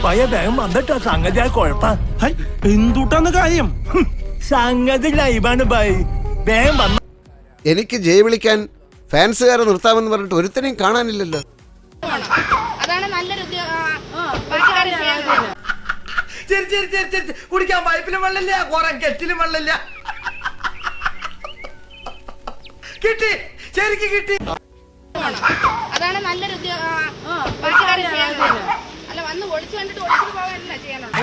പയ്യ വേഗം വന്നിട്ടാ സംഗതി ആ കുഴപ്പ എന്തുട്ടാന്ന് കാര്യം? സംഗതി ലൈവാണ് ബൈ, വേഗം വന്ന. എനിക്ക് ജയ് വിളിക്കാൻ ഫാൻസുകാരെ നിർത്താമെന്ന് പറഞ്ഞിട്ട് ഒരുത്തനെയും കാണാനില്ലല്ലോ. അതാണ് നല്ലൊരു കുടിക്കാൻ പൈപ്പിലും വെള്ളമില്ല, കുറെ കെറ്റിലും വെള്ളമില്ല. കിട്ടി, ശരിക്ക് കിട്ടി. അതാണ് നല്ലൊരു അല്ല വന്ന് ഒളിച്ചു കണ്ടിട്ട് ഒളിച്ചു പോകാനല്ല ചെയ്യാനുള്ളത്.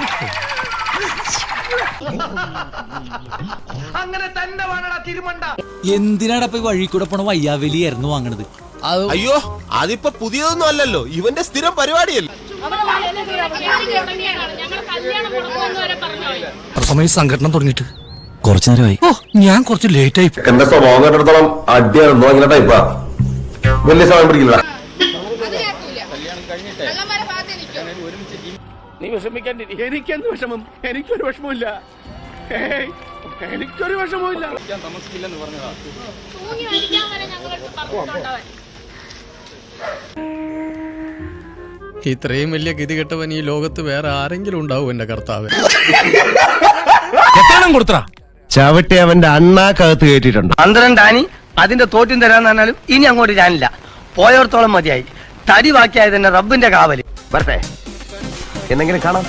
അങ്ങനെ തന്നെ വേണടാ തിരുമണ്ട. എന്തിനാടപ്പ വഴി കൂടെ പോണ വയ്യാവലിയായിരുന്നു വാങ്ങണത്? അയ്യോ, അതിപ്പോ പുതിയതൊന്നും അല്ലല്ലോ, ഇവന്റെ സ്ഥിരം പരിപാടിയല്ലേ. സമയം സംഘടന തുടങ്ങിയിട്ട് കുറച്ചു നേരമായി. ഞാൻ കുറച്ച് ലേറ്റ് ആയി. എന്റെ സ്വഭാവം കേട്ടിടത്തോളം അടിയാണെന്നോ ഇങ്ങനെ ടൈപ്പാ. വലിയ സമയം പിടിക്കില്ല. നീ വിഷമിക്കാൻ, എനിക്കെന്ത് വിഷമം? എനിക്കൊരു വിഷമമില്ല, എനിക്കൊരു വിഷമമില്ല. ഇത്രയും വലിയ ഗതികെട്ടവൻ ഈ ലോകത്ത് വേറെ ആരെങ്കിലും ഉണ്ടാവും എന്റെ കർത്താവ്. ചവിട്ടി അവന്റെ അണ്ണാക്കകത്ത് കയറ്റിട്ടുണ്ട്. 12 ആനി അതിന്റെ തോറ്റും തരാന്ന് പറഞ്ഞാലും ഇനി അങ്ങോട്ട് ഞാനില്ല. പോയോർത്തോളം മതിയായി. തടി ബാക്കിയായത് തന്നെ റബ്ബിന്റെ കാവല്. വരട്ടെ, എന്തെങ്കിലും കാണാം.